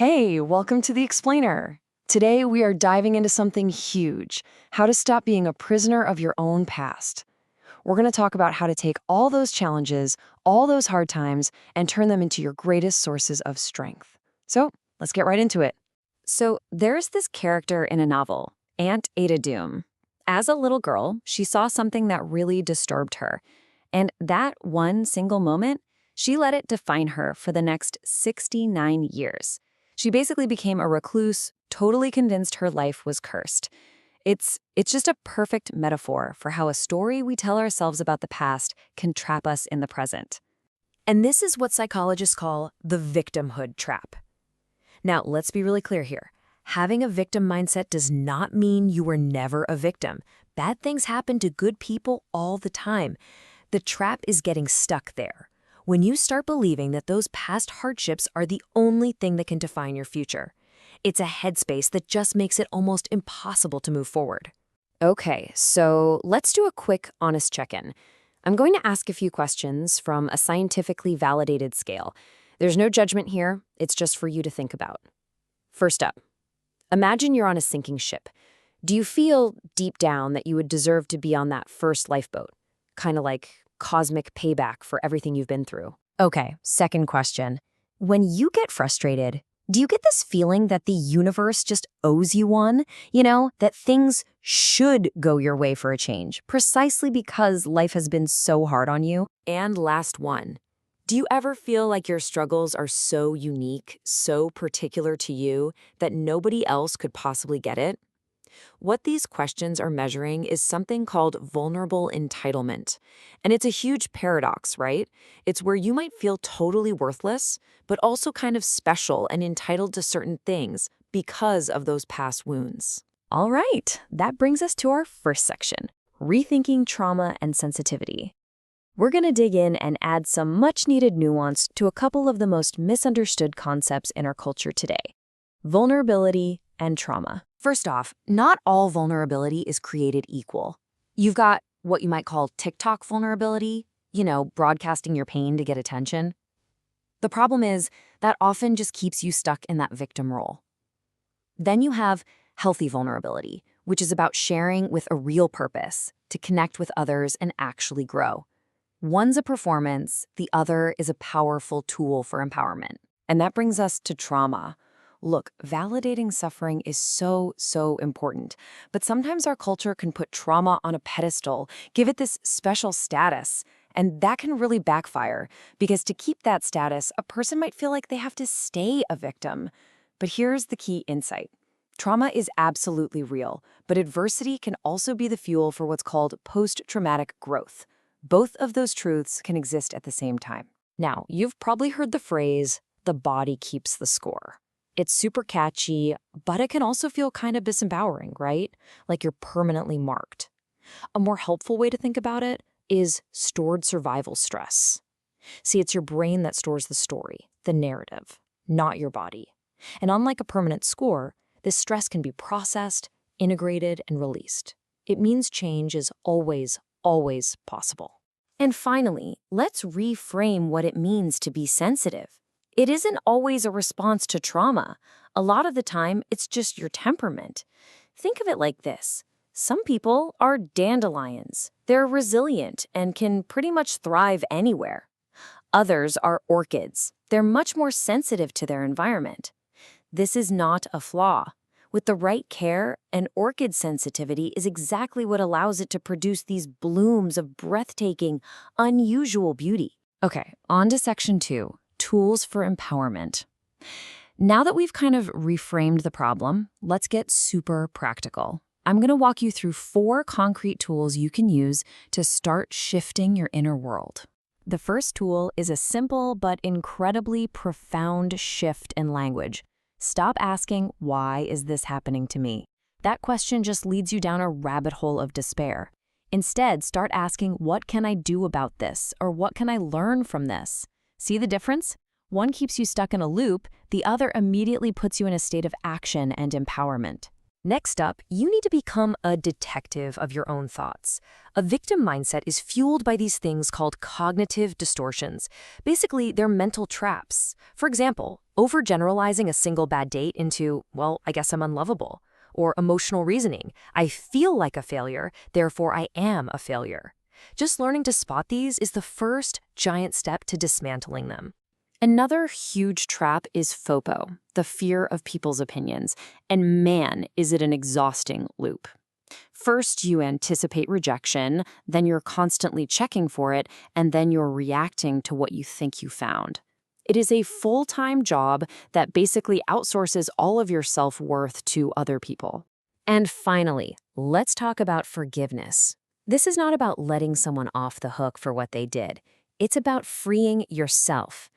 Hey, welcome to The Explainer. Today we are diving into something huge, how to stop being a prisoner of your own past. We're going to talk about how to take all those challenges, all those hard times, and turn them into your greatest sources of strength. So let's get right into it. So there's this character in a novel, Aunt Ada Doom. As a little girl, she saw something that really disturbed her. And that one single moment, she let it define her for the next 69 years. She basically became a recluse, totally convinced her life was cursed. It's just a perfect metaphor for how a story we tell ourselves about the past can trap us in the present. And this is what psychologists call the victimhood trap. Now, let's be really clear here. Having a victim mindset does not mean you were never a victim. Bad things happen to good people all the time. The trap is getting stuck there. When you start believing that those past hardships are the only thing that can define your future. It's a headspace that just makes it almost impossible to move forward. Okay, so let's do a quick, honest check-in. I'm going to ask a few questions from a scientifically validated scale. There's no judgment here, it's just for you to think about. First up, imagine you're on a sinking ship. Do you feel deep down that you would deserve to be on that first lifeboat? Kind of like cosmic payback for everything you've been through. Okay, second question. When you get frustrated, do you get this feeling that the universe just owes you one? That things should go your way for a change, precisely because life has been so hard on you? And last one. Do you ever feel like your struggles are so unique, so particular to you, that nobody else could possibly get it? What these questions are measuring is something called vulnerable entitlement. And it's a huge paradox, right? It's where you might feel totally worthless, but also kind of special and entitled to certain things because of those past wounds. All right, that brings us to our first section, rethinking trauma and sensitivity. We're going to dig in and add some much-needed nuance to a couple of the most misunderstood concepts in our culture today: vulnerability and trauma. First off, not all vulnerability is created equal. You've got what you might call TikTok vulnerability, broadcasting your pain to get attention. The problem is that often just keeps you stuck in that victim role. Then you have healthy vulnerability, which is about sharing with a real purpose, to connect with others and actually grow. One's a performance, the other is a powerful tool for empowerment. And that brings us to trauma. Look, validating suffering is so important, but sometimes our culture can put trauma on a pedestal, give it this special status, and that can really backfire, because to keep that status, a person might feel like they have to stay a victim. But here's the key insight. Trauma is absolutely real, but adversity can also be the fuel for what's called post-traumatic growth. Both of those truths can exist at the same time. Now, you've probably heard the phrase, the body keeps the score. It's super catchy, but it can also feel kind of disempowering, right? Like you're permanently marked. A more helpful way to think about it is stored survival stress. See, it's your brain that stores the story, the narrative, not your body. And unlike a permanent score, this stress can be processed, integrated, and released. It means change is always possible. And finally, let's reframe what it means to be sensitive. It isn't always a response to trauma. A lot of the time, it's just your temperament. Think of it like this. Some people are dandelions. They're resilient and can pretty much thrive anywhere. Others are orchids. They're much more sensitive to their environment. This is not a flaw. With the right care, an orchid sensitivity is exactly what allows it to produce these blooms of breathtaking, unusual beauty. Okay, on to section 2. Tools for empowerment. Now that we've kind of reframed the problem, let's get super practical. I'm going to walk you through 4 concrete tools you can use to start shifting your inner world. The first tool is a simple but incredibly profound shift in language. Stop asking, why is this happening to me? That question just leads you down a rabbit hole of despair. Instead, start asking, what can I do about this? Or what can I learn from this? See the difference? One keeps you stuck in a loop, the other immediately puts you in a state of action and empowerment. Next up, you need to become a detective of your own thoughts. A victim mindset is fueled by these things called cognitive distortions. Basically, they're mental traps. For example, overgeneralizing a single bad date into, well, I guess I'm unlovable. Or emotional reasoning, I feel like a failure, therefore I am a failure. Just learning to spot these is the first giant step to dismantling them. Another huge trap is FOPO, the fear of people's opinions, and man, is it an exhausting loop. First, you anticipate rejection, then you're constantly checking for it, and then you're reacting to what you think you found. It is a full-time job that basically outsources all of your self-worth to other people. And finally, let's talk about forgiveness. This is not about letting someone off the hook for what they did. It's about freeing yourself.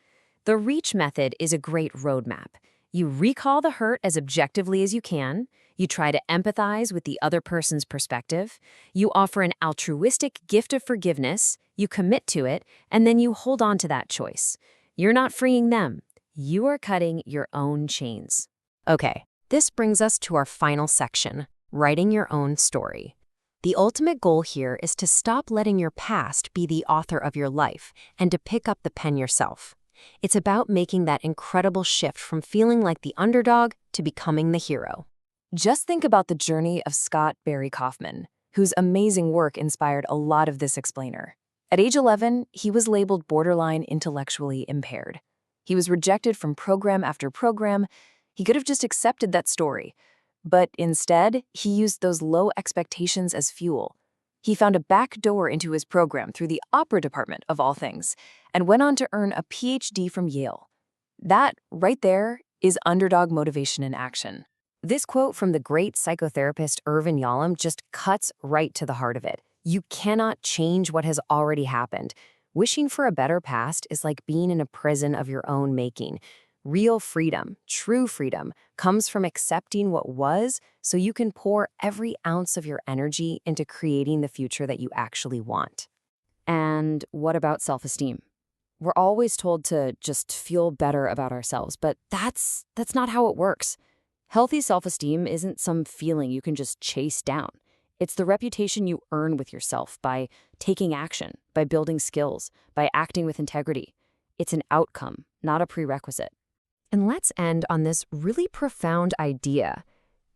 The REACH method is a great roadmap. You recall the hurt as objectively as you can, you try to empathize with the other person's perspective, you offer an altruistic gift of forgiveness, you commit to it, and then you hold on to that choice. You're not freeing them. You are cutting your own chains. Okay, this brings us to our final section, writing your own story. The ultimate goal here is to stop letting your past be the author of your life and to pick up the pen yourself. It's about making that incredible shift from feeling like the underdog to becoming the hero. Just think about the journey of Scott Barry Kaufman, whose amazing work inspired a lot of this explainer. At age 11, he was labeled borderline intellectually impaired. He was rejected from program after program. He could have just accepted that story. But instead, he used those low expectations as fuel. He found a back door into his program through the opera department, of all things, and went on to earn a PhD from Yale. That, right there, is underdog motivation in action. This quote from the great psychotherapist Irvin Yalom just cuts right to the heart of it. You cannot change what has already happened. Wishing for a better past is like being in a prison of your own making. Real freedom, true freedom, comes from accepting what was so you can pour every ounce of your energy into creating the future that you actually want. And what about self-esteem? We're always told to just feel better about ourselves, but that's not how it works. Healthy self-esteem isn't some feeling you can just chase down. It's the reputation you earn with yourself by taking action, by building skills, by acting with integrity. It's an outcome, not a prerequisite. And let's end on this really profound idea.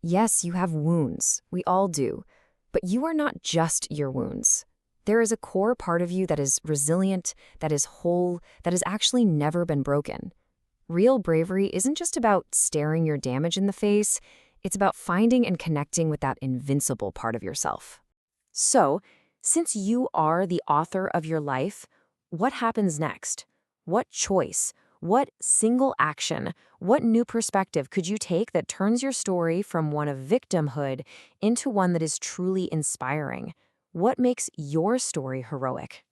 Yes, you have wounds. We all do. But you are not just your wounds. There is a core part of you that is resilient, that is whole, that has actually never been broken. Real bravery isn't just about staring your damage in the face. It's about finding and connecting with that invincible part of yourself. So, since you are the author of your life, what happens next? What choice? What single action, what new perspective could you take that turns your story from one of victimhood into one that is truly inspiring? What makes your story heroic?